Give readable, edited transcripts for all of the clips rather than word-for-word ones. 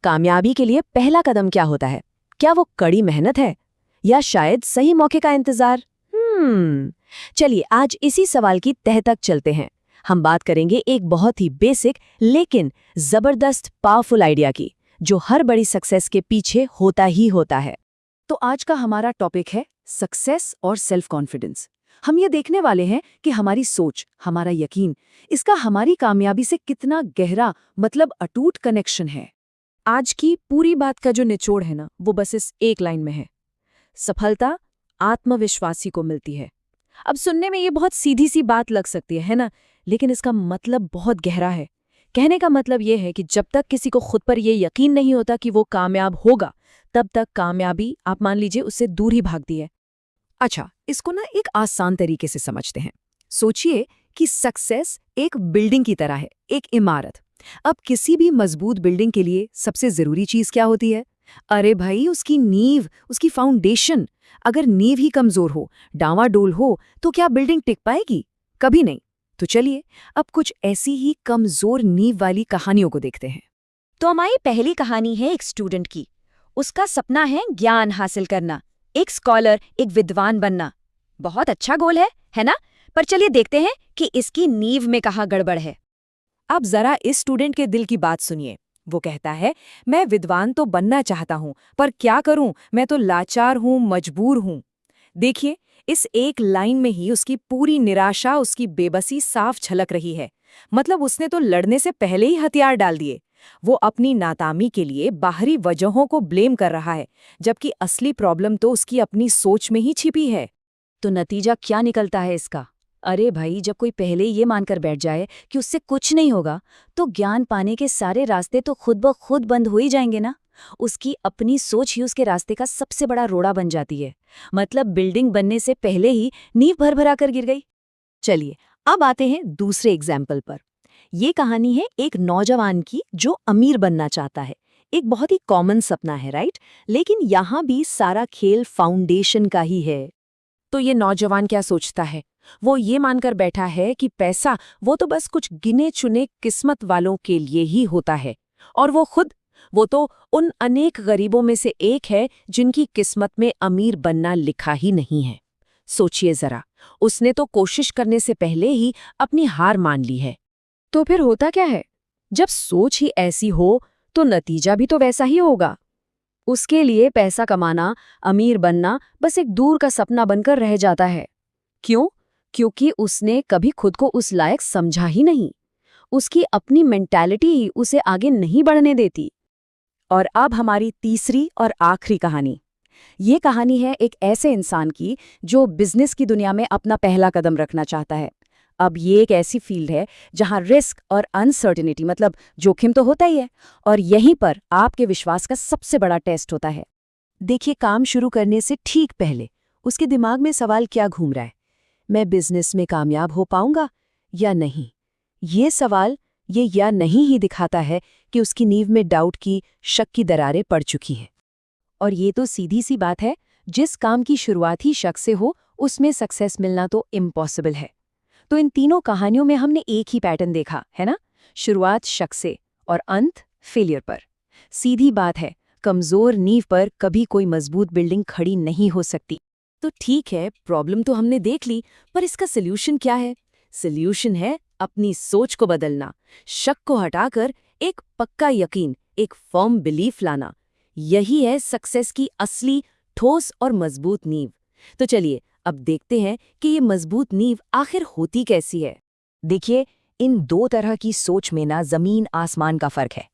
कामयाबी के लिए पहला कदम क्या होता है? क्या वो कड़ी मेहनत है या शायद सही मौके का इंतजार? चलिए आज इसी सवाल की तह तक चलते हैं। हम बात करेंगे एक बहुत ही बेसिक लेकिन जबरदस्त पावरफुल आइडिया की, जो हर बड़ी सक्सेस के पीछे होता ही होता है। तो आज का हमारा टॉपिक है सक्सेस और सेल्फ कॉन्फिडेंस। हम ये देखने वाले हैं कि हमारी सोच, हमारा यकीन, इसका हमारी कामयाबी से कितना गहरा मतलब अटूट कनेक्शन है। आज की पूरी बात का जो निचोड़ है ना, वो बस इस एक लाइन में है। सफलता आत्मविश्वासी को मिलती है। अब सुनने में ये बहुत सीधी सी बात लग सकती है ना, लेकिन इसका मतलब बहुत गहरा है। कहने का मतलब ये है कि जब तक किसी को खुद पर यह यकीन नहीं होता कि वो कामयाब होगा, तब तक कामयाबी आप मान लीजिए उससे दूर ही भागती है। अच्छा, इसको ना एक आसान तरीके से समझते हैं। सोचिए कि सक्सेस एक बिल्डिंग की तरह है, एक इमारत। अब किसी भी मजबूत बिल्डिंग के लिए सबसे जरूरी चीज क्या होती है? अरे भाई, उसकी नींव, उसकी फाउंडेशन। अगर नींव ही कमजोर हो, डावाडोल हो, तो क्या बिल्डिंग टिक पाएगी? कभी नहीं। तो चलिए अब कुछ ऐसी ही कमजोर नींव वाली कहानियों को देखते हैं। तो हमारी पहली कहानी है एक स्टूडेंट की। उसका सपना है ज्ञान हासिल करना, एक स्कॉलर, एक विद्वान बनना। बहुत अच्छा गोल है ना? पर चलिए देखते हैं कि इसकी नींव में कहाँ गड़बड़ है। अब जरा इस स्टूडेंट के दिल की बात सुनिए। वो कहता है, मैं विद्वान तो बनना चाहता हूं, पर क्या करूं, मैं तो लाचार हूं, मजबूर हूं। देखिए, इस एक लाइन में ही उसकी पूरी निराशा, उसकी बेबसी साफ झलक रही है। मतलब उसने तो लड़ने से पहले ही हथियार डाल दिए। वो अपनी नाकामी के लिए बाहरी वजहों को ब्लेम कर रहा है, जबकि असली प्रॉब्लम तो उसकी अपनी सोच में ही छिपी है। तो नतीजा क्या निकलता है इसका? अरे भाई, जब कोई पहले ये मानकर बैठ जाए कि उससे कुछ नहीं होगा, तो ज्ञान पाने के सारे रास्ते तो खुद ब खुद बंद हो ही जाएंगे ना। उसकी अपनी सोच ही उसके रास्ते का सबसे बड़ा रोड़ा बन जाती है। मतलब बिल्डिंग बनने से पहले ही नींव भर-भरा कर गिर गई। चलिए अब आते हैं दूसरे एग्जाम्पल पर। ये कहानी है एक नौजवान की जो अमीर बनना चाहता है। एक बहुत ही कॉमन सपना है, राइट? लेकिन यहाँ भी सारा खेल फाउंडेशन का ही है। तो ये नौजवान क्या सोचता है? वो ये मानकर बैठा है कि पैसा वो तो बस कुछ गिने चुने किस्मत वालों के लिए ही होता है, और वो तो उन अनेक गरीबों में से एक है जिनकी किस्मत में अमीर बनना लिखा ही नहीं है। सोचिए जरा, उसने तो कोशिश करने से पहले ही अपनी हार मान ली है। तो फिर होता क्या है? जब सोच ही ऐसी हो तो नतीजा भी तो वैसा ही होगा। उसके लिए पैसा कमाना, अमीर बनना बस एक दूर का सपना बनकर रह जाता है। क्यों? क्योंकि उसने कभी खुद को उस लायक समझा ही नहीं। उसकी अपनी मेंटालिटी ही उसे आगे नहीं बढ़ने देती। और अब हमारी तीसरी और आखिरी कहानी। ये कहानी है एक ऐसे इंसान की जो बिजनेस की दुनिया में अपना पहला कदम रखना चाहता है। अब ये एक ऐसी फील्ड है जहां रिस्क और अनसर्टेनिटी मतलब जोखिम तो होता ही है, और यहीं पर आपके विश्वास का सबसे बड़ा टेस्ट होता है। देखिए, काम शुरू करने से ठीक पहले उसके दिमाग में सवाल क्या घूम रहा है? मैं बिजनेस में कामयाब हो पाऊंगा या नहीं? ये सवाल ये या नहीं ही दिखाता है कि उसकी नींव में डाउट की, शक की दरारें पड़ चुकी हैं। और ये तो सीधी सी बात है, जिस काम की शुरुआत ही शक से हो, उसमें सक्सेस मिलना तो इम्पॉसिबल है। तो इन तीनों कहानियों में हमने एक ही पैटर्न देखा है ना? शुरुआत शक से और अंत फेलियर पर। सीधी बात है, कमजोर नींव पर कभी कोई मजबूत बिल्डिंग खड़ी नहीं हो सकती। तो ठीक है, प्रॉब्लम तो हमने देख ली, पर इसका सल्यूशन क्या है? सल्यूशन है अपनी सोच को बदलना, शक को हटाकर एक पक्का यकीन, एक फर्म बिलीफ लाना। यही है सक्सेस की असली ठोस और मजबूत नींव। तो चलिए अब देखते हैं कि ये मजबूत नींव आखिर होती कैसी है। देखिए, इन दो तरह की सोच में ना जमीन आसमान का फर्क है।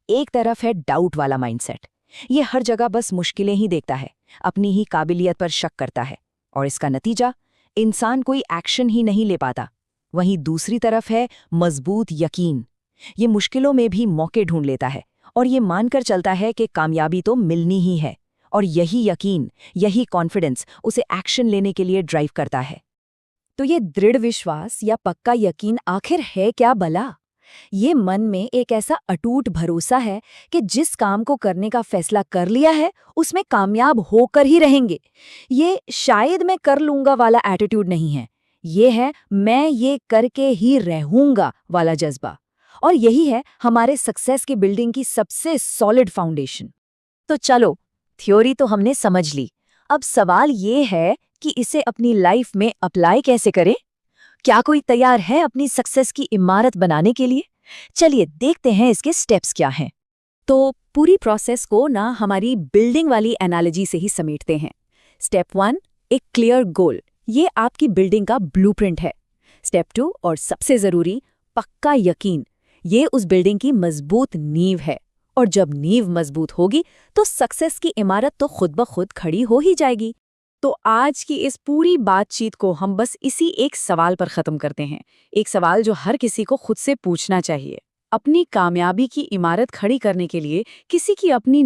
एक तरफ है डाउट वाला माइंडसेट। ये हर जगह बस मुश्किलें ही देखता है, अपनी ही काबिलियत पर शक करता है, और इसका नतीजा इंसान कोई एक्शन ही नहीं ले पाता। वहीं दूसरी तरफ है मजबूत यकीन। ये मुश्किलों में भी मौके ढूंढ लेता है और ये मानकर चलता है कि कामयाबी तो मिलनी ही है, और यही यकीन, यही कॉन्फिडेंस उसे एक्शन लेने के लिए ड्राइव करता है। तो ये दृढ़ विश्वास या पक्का यकीन आखिर है क्या भला? ये मन में एक ऐसा अटूट भरोसा है कि जिस काम को करने का फैसला कर लिया है उसमें कामयाब होकर ही रहेंगे। ये शायद मैं कर लूंगा वाला एटीट्यूड नहीं है, ये है मैं ये करके ही रहूंगा वाला जज्बा। और यही है हमारे सक्सेस की बिल्डिंग की सबसे सॉलिड फाउंडेशन। तो चलो, थ्योरी तो हमने समझ ली। अब सवाल ये है कि इसे अपनी लाइफ में अप्लाई कैसे करें? क्या कोई तैयार है अपनी सक्सेस की इमारत बनाने के लिए? चलिए देखते हैं इसके स्टेप्स क्या हैं। तो पूरी प्रोसेस को ना हमारी बिल्डिंग वाली एनालॉजी से ही समेटते हैं। स्टेप 1, एक क्लियर गोल। ये आपकी बिल्डिंग का ब्लूप्रिंट है। स्टेप 2 और सबसे ज़रूरी, पक्का यकीन। ये उस बिल्डिंग की मजबूत नींव है। और जब नींव मजबूत होगी तो सक्सेस की इमारत तो खुद ब खुद खड़ी हो ही जाएगी। तो आज की इस पूरी बातचीत को हम बस इसी एक सवाल पर ख़त्म करते हैं। एक सवाल जो हर किसी को खुद से पूछना चाहिए। अपनी कामयाबी की इमारत खड़ी करने के लिए किसी की अपनी